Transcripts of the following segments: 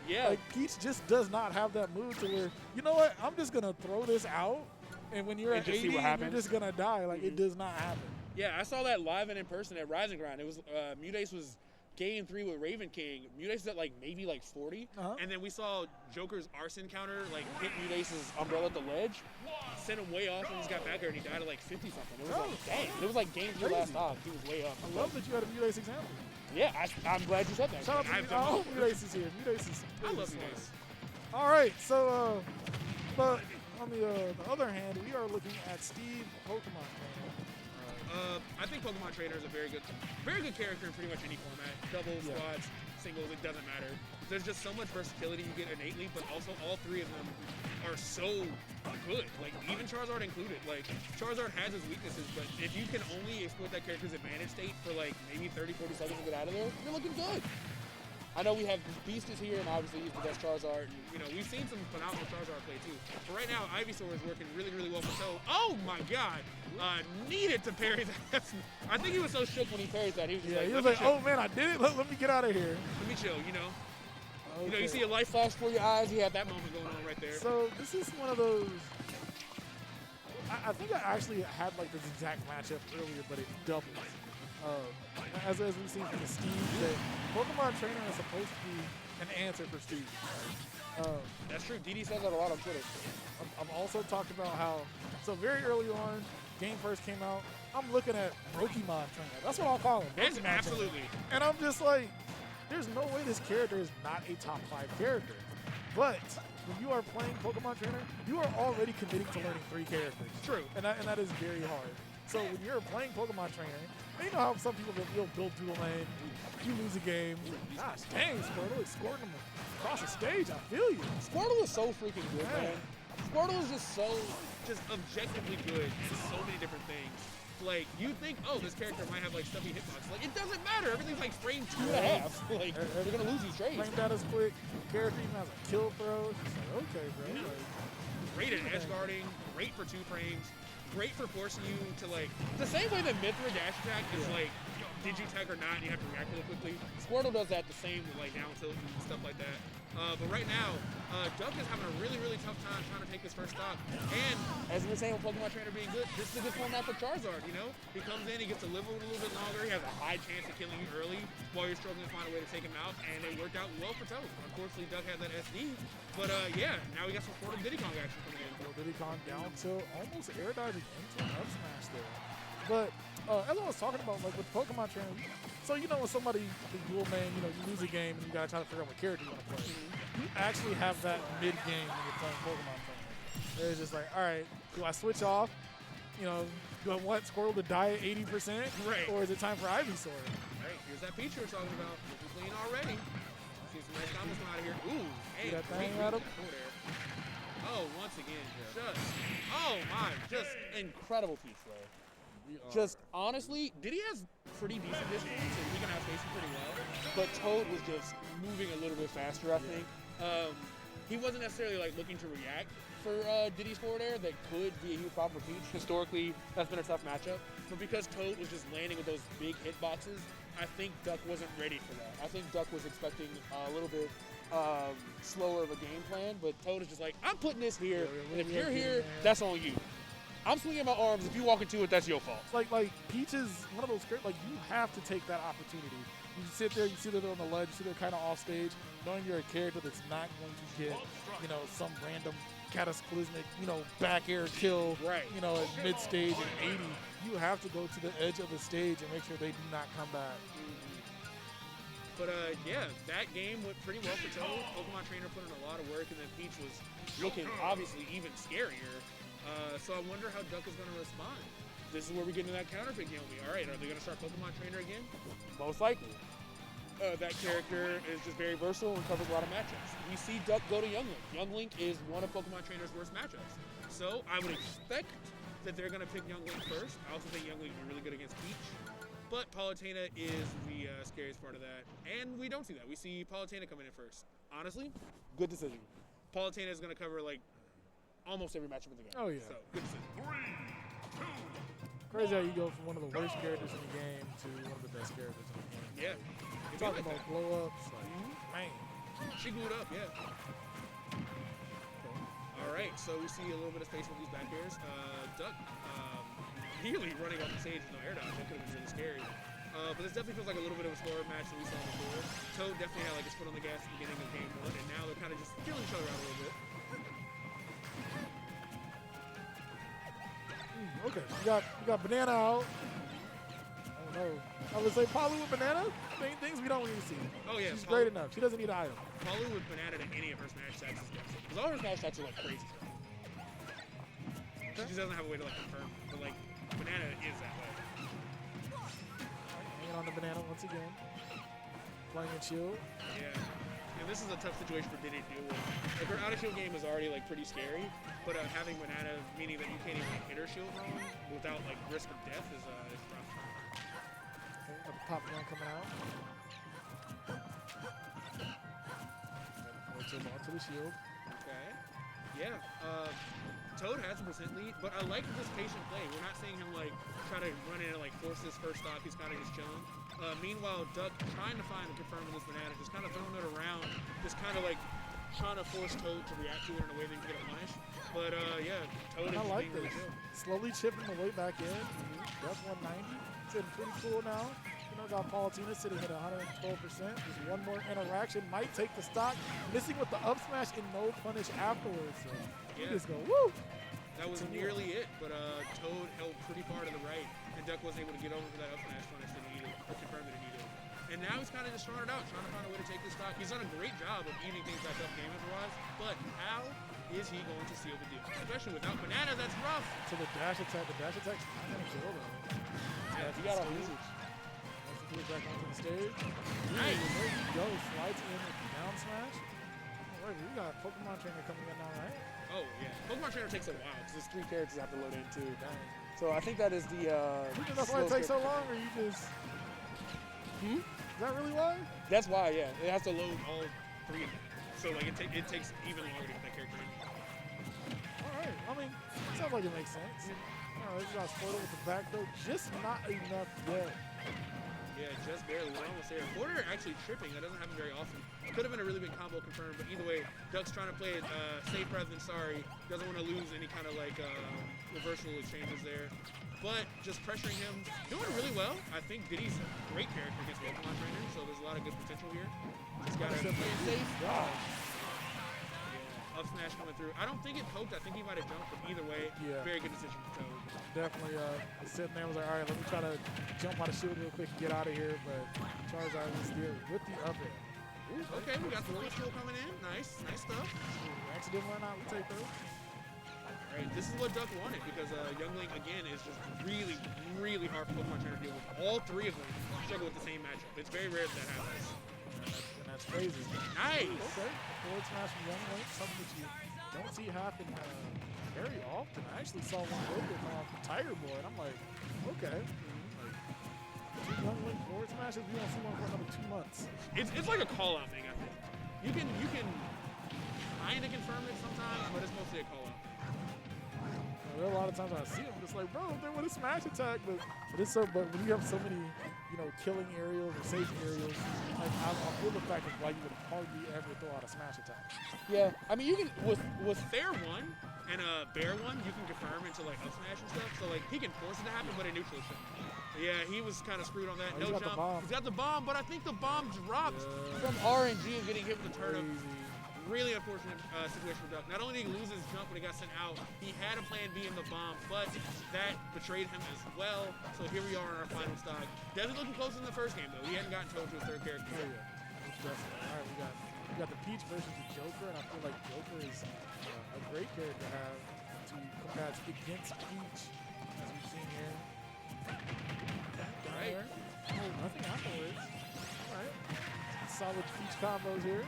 Yeah. Like, Peach just does not have that move to where, you know what, I'm just going to throw this out, and when you're And at just see 80, what you're happens. just going to die. Like, it does not happen. Yeah, I saw that live and in person at Rising Ground. It was Mutace was game 3 with Raven King. Mutace is at like maybe like 40, and then we saw Joker's arson counter like hit Mutace's umbrella at the ledge, sent him way off, and he's got back there and he died at like 50 something. It was like dang. It was like game 3 last time. He was way up. I love that you had a Mutace example. Yeah, I'm glad you said that. Shout out to Mutace is here. Mutace is. I love Mutace. All right, so but on the other hand, we are looking at Steve Pokemon Trainer. I think Pokemon Trainer is a very good character in pretty much any format. Doubles, squads, singles, it doesn't matter. There's just so much versatility you get innately, but also all three of them are so good. Like, even Charizard included. Like, Charizard has its weaknesses, but if you can only exploit that character's advantage state for like maybe 30, 40 seconds to get out of there, you're looking good. I know we have Beast is here, and obviously he's the best Charizard. And, you know, we've seen some phenomenal Charizard play too. But right now, Ivysaur is working really, really well for Toe. Oh my God! Needed to parry that. I think he was so shook when he parried that. He was like, oh man, I did it. Let me get out of here. Let me chill. You know. Okay. You know, you see a light flash before your eyes. He had that moment going on right there. So this is one of those. I think I actually had like this exact matchup earlier, but it doubled. As we've seen from the Steve, that Pokemon Trainer is supposed to be an answer for Steve. That's true. DD says that a lot on Twitter. I've also talked about how, so very early on, game first came out, I'm looking at Pokemon Trainer. That's what I'll call him. It's absolutely. Trainer. And I'm just like, there's no way this character is not a top 5 character. But when you are playing Pokemon Trainer, you are already committing to learning 3 characters. True. And that is very hard. So when you're playing Pokemon Trainer, you know how some people will build dual lane, you lose a game. Gosh dang, Squirtle is scoring them across the stage. I feel you. Squirtle is so freaking good, man. Squirtle is just objectively good in so many different things. Like, you think, oh, this character might have like stuffy hitbox. Like, it doesn't matter. Everything's like frame 2.5. Like, they're gonna lose these trades. Frame data's quick. Character even has a kill throw. It's just like, okay, bro. Like, great at edge guarding. Great for 2 frames. Great for forcing you to, like, the same way that Mithra dash attack is like, did you tech or not, and you have to react really quickly. Squirtle does that the same with like down tilt and stuff like that. But right now, Duck is having a really, really tough time trying to take his first stop. And as we were saying with Pokemon Trainer being good, this is a good format for Charizard, you know? He comes in, he gets to live a little bit longer, he has a high chance of killing you early while you're struggling to find a way to take him out, and it worked out well for Toad. Unfortunately, Duck had that SD, but yeah, now we got some Florida Diddy Kong action coming in. Diddy Kong down tilt, almost air dodging into an up smash there. But as I was talking about, like with Pokemon Trainer, so you know when somebody dual main, you know, you lose a game and you gotta try to figure out what character you want to play. You actually have that mid game when you're playing Pokemon Trainer. It's just like, all right, do I switch off? You know, do I want Squirtle to die at 80%? Right. Or is it time for Ivysaur? Right, here's that Peach we were talking about. Looking clean already. See some nice combos come out of here. Ooh, hey, that thing at him? Oh, once again, just, oh my, just incredible Peach play. Just honestly, Diddy has pretty decent distance, and he can outspace him pretty well. But Toad was just moving a little bit faster, I think. He wasn't necessarily like looking to react for Diddy's forward air that could be a huge problem for Peach. Historically, that's been a tough matchup. But because Toad was just landing with those big hitboxes, I think Duck wasn't ready for that. I think Duck was expecting a little bit slower of a game plan, but Toad is just like, I'm putting this here, and if you're here, that's on you. I'm swinging my arms. If you walk into it, that's your fault. It's like Peach is one of those characters, like you have to take that opportunity. You sit there, you see that on the ledge, you see they're kind of off stage, knowing you're a character that's not going to get, you know, some random cataclysmic, you know, back air kill, right, you know, at mid stage at 80. You have to go to the edge of the stage and make sure they do not come back. But yeah, that game went pretty well for Toad. Pokemon Trainer put in a lot of work, and then Peach was looking obviously even scarier. So I wonder how Duck is going to respond. This is where we get into that counterpick game. All right, are they going to start Pokemon Trainer again? Most likely. That character is just very versatile and covers a lot of matchups. We see Duck go to Young Link. Young Link is one of Pokemon Trainer's worst matchups. So I would expect that they're going to pick Young Link first. I also think Young Link is really good against Peach. But Palutena is the scariest part of that. And we don't see that. We see Palutena coming in first. Honestly, good decision. Palutena is going to cover like almost every matchup in the game. Oh, yeah. So, good decision. 3, 2, Crazy how you go from one of the worst characters in the game to one of the best characters in the game. Yeah. You're talking about blow-ups, like, man. She glued up, yeah. All right, so we see a little bit of space with these back airs. Duck nearly running off the stage with no air dodge. That could have been really scary. But this definitely feels like a little bit of a slower match than we saw before. Toad definitely had like his foot on the gas at the beginning of game 1, and now they're kind of just feeling each other out a little bit. Okay, you got Banana out. Oh no. I would say Palu with Banana, things we don't need to see. Oh yeah, she's great enough. She doesn't need an item. Palu with Banana to any of her smash attacks is devastating. Because all her smash attacks are like crazy stuff. She just doesn't have a way to like confirm, but like Banana is that way. Hanging on the Banana once again. Playing in shield. Yeah. And this is a tough situation for Diddy to deal with. Like her out of shield game is already like pretty scary, but having Banana, meaning that you can't even like, hit her shield wrong without like risk of death is rough. Okay, got the pop gun coming out. Onto the shield. Okay. Yeah. Toad has a percent lead, but I like this patient play. We're not seeing him like try to run in and like force this first stock. He's kind of just chilling. Meanwhile, Duck trying to find and confirm with this Banana, just kind of throwing it around, just kind of like trying to force Toad to react to it in a way that he can get a punish. But yeah, Toad is like being really this. chill. Slowly chipping the way back in. duck190 sitting pretty cool now. You know, got Palutina sitting at 112%. Just one more interaction might take the stock. Missing with the up smash and no punish afterwards. So you just go woo. That was nearly it, but Toad held pretty far to the right, and Duck wasn't able to get over for that up smash punish that he needed, or confirm that he needed. And now he's kind of just throwing it out, trying to find a way to take the stock. He's done a great job of evening things back up damage-wise, but how is he going to seal the deal? Especially without Banana, that's rough. So the dash attack's not going to kill though. Yeah, he got off usage. Back onto the stage. Nice. There you go, slides in with the down smash. All right, we got Pokemon Trainer coming in now, right? Oh, yeah. Pokemon Trainer takes a while, because there's 3 characters I have to load in, too. Dang. So I think that is the, You think that's why it takes so long, or you just... Hmm? Is that really why? That's why, yeah. It has to load all 3 of them. So, like, it takes even longer to get that character in. All right. I mean, sounds like it makes sense. All right, we got Squirtle with the back throw. Just not enough yet. Yeah, just barely. We're almost there. Border actually tripping. That doesn't happen very often. Could have been a really big combo confirmed, but either way, Duck's trying to play it safe rather than sorry. Doesn't want to lose any kind of like reversal exchanges there. But just pressuring him, doing really well. I think Diddy's a great character against Pokemon Trainer, so there's a lot of good potential here. Just gotta play it safe. Gosh. Yeah, up smash coming through. I don't think it poked. I think he might have jumped, but either way, very good decision for Toad. Definitely sitting there was like, all right, let me try to jump out of shield real quick and get out of here. But Charizard was there with the up air. Ooh, okay, we got the roll skill coming in. Nice stuff. Accident run out, we take those. All right, this is what Duck wanted because Youngling, again, is just really, really hard for Pokemon Trainer to deal with. All 3 of them struggle with the same matchup. It's very rare that happens. And that's crazy. Nice. Okay, forward smash from Youngling, something that you don't see happen very often. I actually saw one earlier come off the Tiger Boy, and I'm like, okay. Like, 2 Youngling forward smashes, we won't see one for another 2 months. It's like a call-out thing, I think. You can kind of confirm it sometimes, but it's mostly a call-out. There are a lot of times I see them just like, bro, they want a smash attack, but it's so. But when you have so many, you know, killing aerials or safe aerials, like I feel the fact of why you would hardly ever throw out a smash attack. Yeah, I mean, you can with fair 1 and a bear 1, you can confirm into like up smash and stuff. So like he can force it to happen, but it neutral shouldn't. Yeah, he was kind of screwed on that. No jump. He's got the bomb, but I think the bomb dropped from RNG of getting hit with the turnip. Really unfortunate situation for Duck. Not only did he lose his jump when he got sent out, he had a plan B in the bomb, but that betrayed him as well. So here we are in our final stock. Definitely looking closer than the first game, though. He hadn't gotten Toad to his 3rd character. Oh, yeah. Definitely. All right, we got the Peach versus the Joker, and I feel like Joker is a great character to have to combat against Peach, as we've seen here. Right. Oh, nothing afterwards. All right. Solid Peach combos here.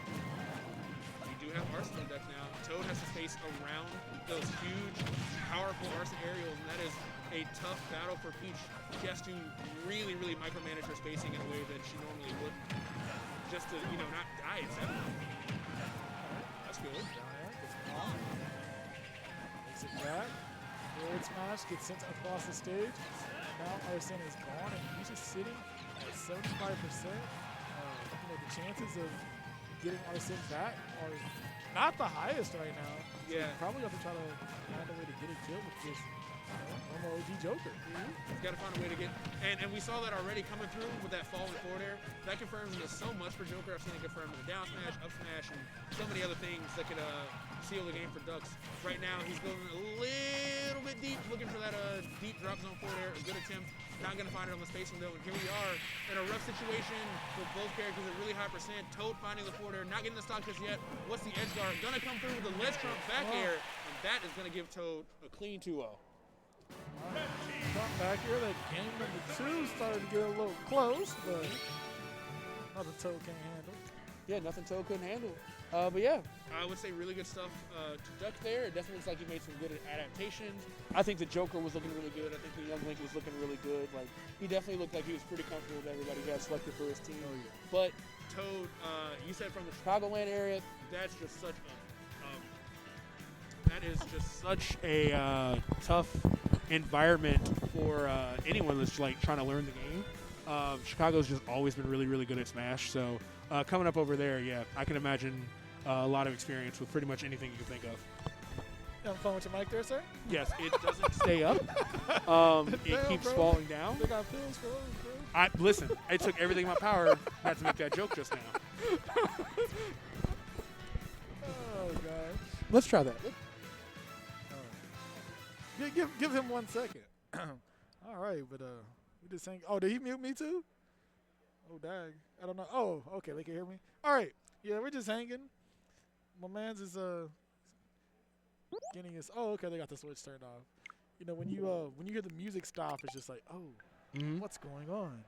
We do have Arsenal decks now. Toad has to face around those huge, powerful Arsenal aerials, and that is a tough battle for Peach. She has to really, really micromanage her spacing in a way that she normally wouldn't, just to, you know, not die at 7. That's good. Makes it back. Forward smash gets sent across the stage. Now Arsene is gone, and Peach is sitting at 75%. You know, the chances of getting our sims back are not the highest right now. So Yeah. probably have to try to find a way to get a kill with this normal OG Joker. He's got to find a way to get, and we saw that already coming through with that falling forward air. That confirms this so much for Joker. I've seen it confirmed with the down smash, up smash, and so many other things that could seal the game for Ducks. Right now, he's going a little bit deep, looking for that deep drop zone forward air. A good attempt. Not going to find it on the space window. And here we are in a rough situation with both characters at really high percent. Toad finding the forward air, not getting the stock just yet. What's the edge guard? Going to come through with the ledge trump back air, and that is going to give Toad a clean 2-0. Come back here, that game number 2 started to get a little close, but nothing Toad can't handle. Yeah, nothing Toad couldn't handle. But yeah, I would say really good stuff to Duck there. It definitely looks like he made some good adaptations. I think the Joker was looking really good. I think the Young Link was looking really good. Like, he definitely looked like he was pretty comfortable with everybody he had selected for his team. Oh, yeah. But Toad, you said from the Chicagoland area, that's just such a tough environment for anyone that's like trying to learn the game. Chicago's just always been really, really good at Smash. So coming up over there, yeah, I can imagine a lot of experience with pretty much anything you can think of. You having fun with your mic there, sir? Yes, it doesn't stay up. It keeps falling down. They got pills for those, bro. Listen, it took everything in my power not to make that joke just now. Oh, gosh. Let's try that. Give him 1 second. All right, but we just saying. Oh, did he mute me too? Oh, dag. I don't know. Oh, okay, they can hear me. All right, yeah, we're just hanging. My man's is getting his. Oh, okay, they got the switch turned off. You know, when you hear the music stop, it's just like, oh, what's going on?